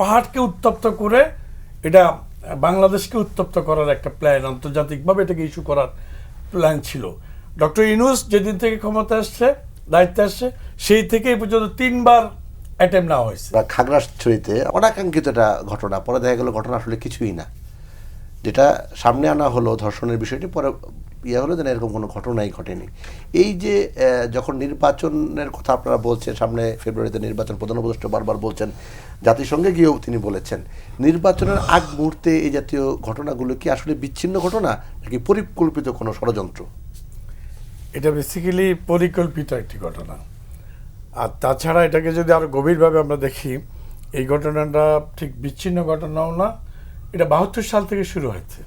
পাহাড়কে উত্তপ্ত করে এটা বাংলাদেশকে উত্তপ্ত করার একটা প্ল্যান, আন্তর্জাতিকভাবে এটাকে ইস্যু করার প্ল্যান ছিল। ডক্টর ইউনূস যেদিন থেকে ক্ষমতা আসছে, দায়িত্বে আসছে, সেই থেকে এই পর্যন্ত 3বার অ্যাটেম্প নেওয়া হয়েছে। খাগড়াছড়িতে অনাকাঙ্ক্ষিত একটা ঘটনা, পরে দেখা গেল ঘটনা আসলে কিছুই না, যেটা সামনে আনা হলো ধর্ষণের বিষয়টি, পরে হলো যে এরকম কোনো ঘটনাই ঘটেনি। এই যে যখন নির্বাচনের কথা আপনারা বলছেন, সামনে ফেব্রুয়ারিতে নির্বাচন, প্রধান উপদেষ্টা বারবার বলছেন, জাতিসংঘে গিয়েও তিনি বলেছেন, নির্বাচনের আগ মুহূর্তে এই জাতীয় ঘটনাগুলো কি আসলে বিচ্ছিন্ন ঘটনা নাকি পরিকল্পিত কোনো ষড়যন্ত্র? এটা বেসিক্যালি পরিকল্পিত একটি ঘটনা। আর তাছাড়া এটাকে যদি আরো গভীরভাবে আমরা দেখি, এই ঘটনাটা ঠিক বিচ্ছিন্ন ঘটনাও না, এটা 72 সাল থেকে শুরু হয়েছে,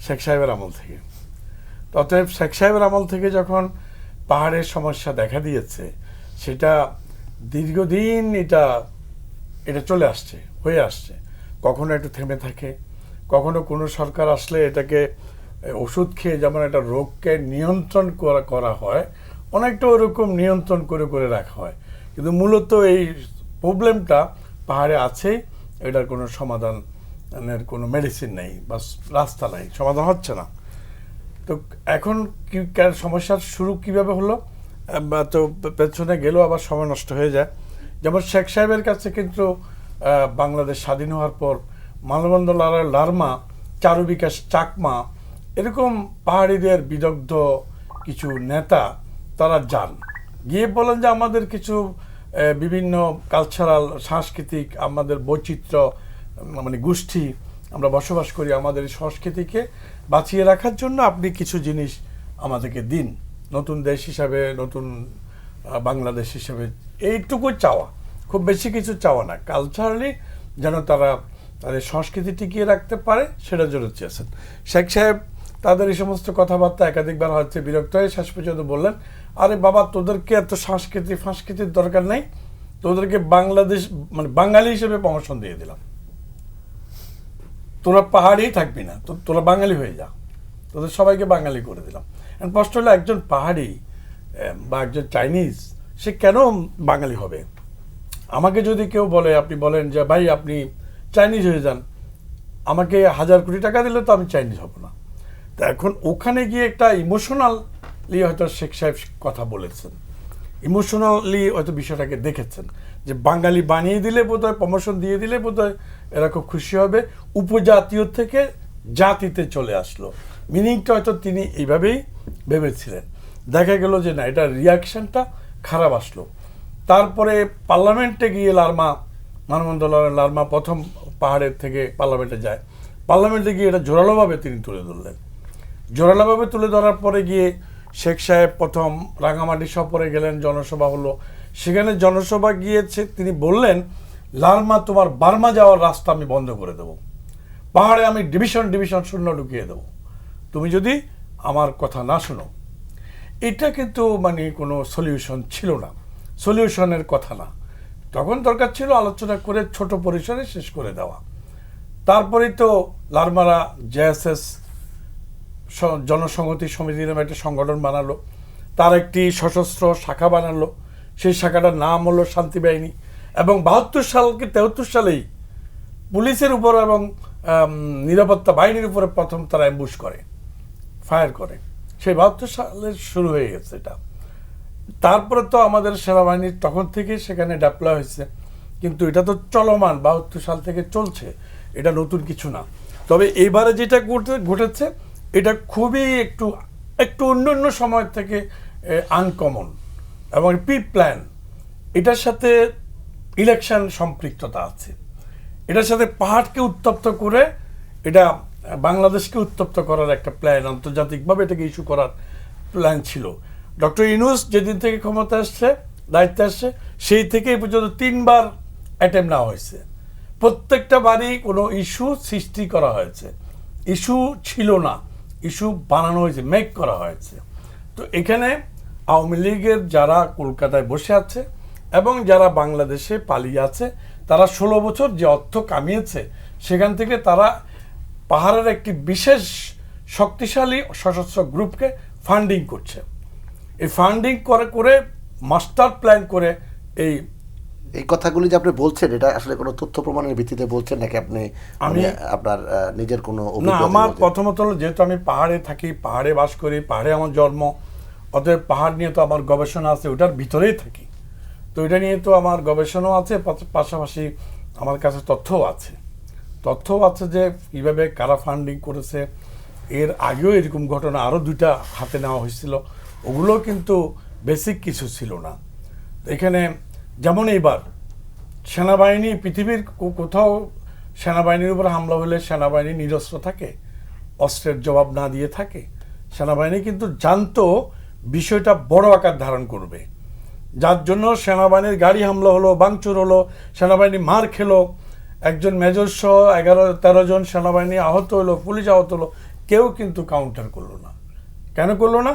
শেখ সাহেবের আমল থেকে। অতএব শেখ সাহেবের আমল থেকে যখন পাহাড়ের সমস্যা দেখা দিয়েছে, সেটা দীর্ঘদিন এটা চলে আসছে, হয়ে আসছে। কখনো একটু থেমে থাকে, কখনো কোনো সরকার আসলে এটাকে ওষুধ খেয়ে যেমন একটা রোগকে নিয়ন্ত্রণ করা হয়, অনেকটা ওরকম নিয়ন্ত্রণ করে করে রাখা হয়। কিন্তু মূলত এই প্রবলেমটা পাহাড়ে আছেই, এটার কোনো সমাধানের কোনো মেডিসিন নেই বা রাস্তা নেই, সমাধান হচ্ছে না। তো এখন সমস্যার শুরু কিভাবে হলো, তো পেছনে গেলেও আবার সময় নষ্ট হয়ে যায়। যেমন শেখ সাহেবের কাছে কিন্তু বাংলাদেশ স্বাধীন হওয়ার পর মানববন্ধ লারমা, চারু বিকাশ চাকমা, এরকম পাহাড়িদের বিদগ্ধ কিছু নেতা তারা যান, গিয়ে বলেন যে আমাদের কিছু বিভিন্ন কালচারাল, সাংস্কৃতিক, আমাদের বৈচিত্র্য, মানে গোষ্ঠী আমরা বসবাস করি, আমাদের এই সংস্কৃতিকে বাঁচিয়ে রাখার জন্য আপনি কিছু জিনিস আমাদেরকে দিন, নতুন দেশ হিসাবে, নতুন বাংলাদেশ হিসাবে। এইটুকু চাওয়া, খুব বেশি কিছু চাওয়া না, কালচারালি যেন তারা তাদের সংস্কৃতি টিকিয়ে রাখতে পারে সেটার জন্য চেয়েছেন। শেখ সাহেব তাদের এই সমস্ত কথাবার্তা একাধিকবার হচ্ছে বিরক্ত হয়ে শেষ পর্যন্ত বললেন, আরে বাবা, তোদেরকে এত সংস্কৃতির দরকার নেই, তোদেরকে বাংলাদেশ মানে বাঙালি হিসেবে প্রমোশন দিয়ে দিলাম, তোরা পাহাড়ি থাকবি না, তোরা বাঙালি হয়ে যা, তোদের সবাইকে বাঙালি করে দিলাম। প্রশ্ন হলো, একজন পাহাড়ি বা একজন চাইনিজ সে কেন বাঙালি হবে? আমাকে যদি কেউ বলে, আপনি বলেন যে ভাই আপনি চাইনিজ হয়ে যান, আমাকে 1000 কোটি টাকা দিলে তো আমি চাইনিজ হব না। তো এখন ওখানে গিয়ে একটা ইমোশনালি হয়তো শেখ সাহেব কথা বলেছেন, ইমোশনালি হয়তো বিষয়টাকে দেখেছেন যে বাঙালি বানিয়ে দিলে বোধহয়, প্রমোশন দিয়ে দিলে বোধহয় এরা খুব খুশি হবে, উপজাতীয় থেকে জাতিতে চলে আসলো, মিনিংটা হয়তো তিনি এইভাবেই ভেবেছিলেন। দেখা গেল যে না, এটা রিয়াকশনটা খারাপ আসলো। তারপরে পার্লামেন্টে গিয়ে মানববন্ধ লারমা প্রথম পাহাড়ের থেকে পার্লামেন্টে যায়, পার্লামেন্টে গিয়ে এটা জোরালোভাবে তিনি তুলে ধরলেন। জোরালোভাবে তুলে ধরার পরে গিয়ে শেখ সাহেব প্রথম রাঙামাটি সফরে গেলেন, জনসভা হলো, সেখানে জনসভা গিয়েছে, তিনি বললেন, লারমা, তোমার বার্মা যাওয়ার রাস্তা আমি বন্ধ করে দেব, পাহাড়ে আমি ডিভিশন শূন্য ঢুকিয়ে দেব, তুমি যদি আমার কথা না শোনো। এটা কিন্তু মানে কোনো সলিউশন ছিল না, সলিউশনের কথা না, তখন দরকার ছিল আলোচনা করে ছোট পরিসরে শেষ করে দেওয়া। তারপরেই তো লারমারা জেএসএস জনসংহতি সমিতি নামে একটা সংগঠন বানালো, তার একটি সশস্ত্র শাখা বানালো, সেই শাখাটার নাম হলো শান্তি বাহিনী। এবং 73 সালেই পুলিশের উপর এবং নিরাপত্তা বাহিনীর উপরে প্রথম তারা অ্যাম্বুশ করে, ফায়ার করে। সেই 72 সালে শুরু হয়ে গেছে এটা। তারপরে তো আমাদের সেনাবাহিনী তখন থেকে সেখানে ডেপ্লয় হয়েছে, কিন্তু এটা তো চলমান, 72 সাল থেকে চলছে, এটা নতুন কিছু না। তবে এইবারে যেটা ঘটেছে এটা খুবই একটু অন্য সময় থেকে আনকমন এবং প্রি প্ল্যান। এটার সাথে ইলেকশন সম্পৃক্ততা আছে, এটার সাথে পাহাড়কে উত্তপ্ত করে এটা বাংলাদেশকে উত্তপ্ত করার একটা প্ল্যান, আন্তর্জাতিকভাবে এটাকে ইস্যু করার প্ল্যান ছিল। ডক্টর ইউনূস যেদিন থেকে ক্ষমতা আসছে, দায়িত্বে আসছে, সেই থেকে এই পর্যন্ত 3বার অ্যাটেম্প নেওয়া হয়েছে। প্রত্যেকটা বারই কোনো ইস্যু সৃষ্টি করা হয়েছে, ইস্যু ছিল না, ইস্যু বানানো হয়েছে, মেক করা হয়েছে। তো এখানে আওয়ামী লীগের যারা কলকাতায় বসে আছে এবং যারা বাংলাদেশে পালিয়ে আছে, তারা 16 বছর যে অর্থ কামিয়েছে, সেখান থেকে তারা পাহাড়ের একটি বিশেষ শক্তিশালী সশস্ত্র গ্রুপকে ফান্ডিং করছে। এই ফান্ডিং করে মাস্টার প্ল্যান করে এই এই কথাগুলি যে আপনি বলছেন এটা আসলে কোনো তথ্য প্রমাণের ভিত্তিতে বলছেন নাকি আপনি আপনার নিজের কোনো না, অভিজ্ঞতা আমার বলছেন? প্রথমত হলো যেহেতু আমি পাহাড়ে থাকি, পাহাড়ে বাস করি, পাহাড়ে আমার জন্ম, অতএব পাহাড় নিয়ে তো আমার গবেষণা আছে, ওটার ভিতরেই থাকি। তো এটা নিয়ে তো আমার গবেষণাও আছে, পাশাপাশি আমার কাছে তথ্যও আছে। তথ্যও আছে যে কীভাবে কারা ফান্ডিং করেছে। এর আগেও এরকম ঘটনা আরও 2টা হাতে নেওয়া হয়েছিল, ওগুলো কিন্তু বেসিক কিছু ছিল না। এখানে যেমন এইবার সেনাবাহিনী, পৃথিবীর কোথাও সেনাবাহিনীর উপর হামলা হলে সেনাবাহিনী নিরস্ত্র থাকে, অস্ত্রের জবাব না দিয়ে থাকে। সেনাবাহিনী কিন্তু জানতো বিষয়টা বড় আকার ধারণ করবে, যার জন্য সেনাবাহিনীর গাড়ি হামলা হলো, ভাঙচুর হলো, সেনাবাহিনী মার খেলো, একজন মেজর সহ 11-13 জন সেনাবাহিনী আহত হলো, পুলিশ আহত হলো, কেউ কিন্তু কাউন্টার করলো না। কেন করলো না?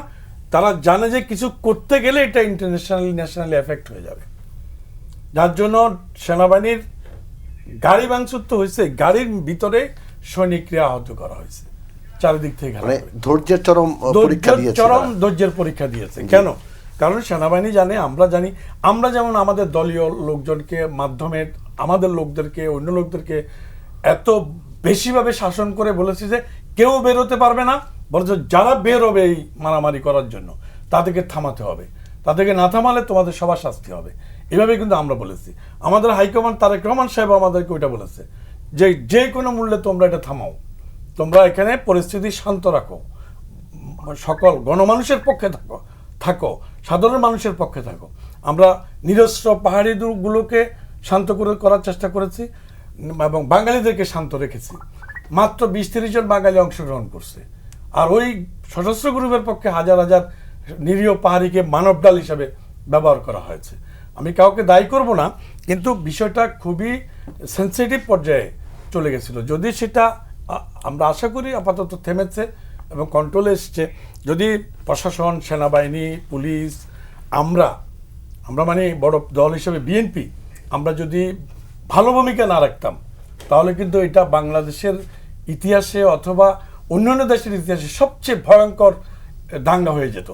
তারা জানে যে কিছু করতে গেলে এটা ইন্টারন্যাশনালি ন্যাশনালি এফেক্ট হয়ে যাবে। যার জন্য সেনাবাহিনীর গাড়ি ভাঙচুর তো হয়েছে, গাড়ির ভিতরে সৈনিকরা আহত করা হয়েছে, চারিদিক থেকে মানে ধৈর্যের চরম পরীক্ষা দিয়েছে, চরম ধৈর্যের পরীক্ষা দিয়েছে। কেন? কারণ সেনাবাহিনী জানে, আমরা জানি, আমরা যেমন আমাদের দলীয় লোকজনকে মাধ্যমে আমাদের লোকদেরকে, অন্য লোকদেরকে এত বেশিভাবে শাসন করে বলেছি যে কেউ বেরোতে পারবে না, বরঞ্চ যারা বের হবে এই মারামারি করার জন্য তাদেরকে থামাতে হবে, তাদেরকে না থামালে তোমাদের সবার শাস্তি হবে। এভাবে কিন্তু আমরা বলেছি। আমাদের হাইকমান্ড তারেক রহমান সাহেব আমাদেরকে ওইটা বলেছে যে যে কোনো মূল্যে তোমরা এটা থামাও, তোমরা এখানে পরিস্থিতি শান্ত রাখো, সকল গণমানুষের পক্ষে থাকো, সাধারণ মানুষের পক্ষে থাকো। আমরা নিরস্ত্র পাহাড়ি গুলোকে শান্ত করার চেষ্টা করেছি এবং বাঙালিদেরকে শান্ত রেখেছি। মাত্র 20-30 জন বাঙালি অংশগ্রহণ করছে, আর ওই সশস্ত্র গ্রুপের পক্ষে হাজার হাজার নিরীহ পাহাড়িকে মানব ডাল হিসাবে ব্যবহার করা হয়েছে। আমি কাউকে দায়ী করব না, কিন্তু বিষয়টা খুবই সেন্সিটিভ পর্যায়ে চলে গেছিল। যদি সেটা আমরা আশা করি আপাতত থেমেছে এবং কন্ট্রোলে এসছে। যদি প্রশাসন, সেনাবাহিনী, পুলিশ, আমরা মানে বড় দল হিসেবে বিএনপি, আমরা যদি ভালো ভূমিকা না রাখতাম, তাহলে কিন্তু এটা বাংলাদেশের ইতিহাসে অথবা অন্যান্য দেশের ইতিহাসে সবচেয়ে ভয়ঙ্কর দাঙ্গা হয়ে যেত।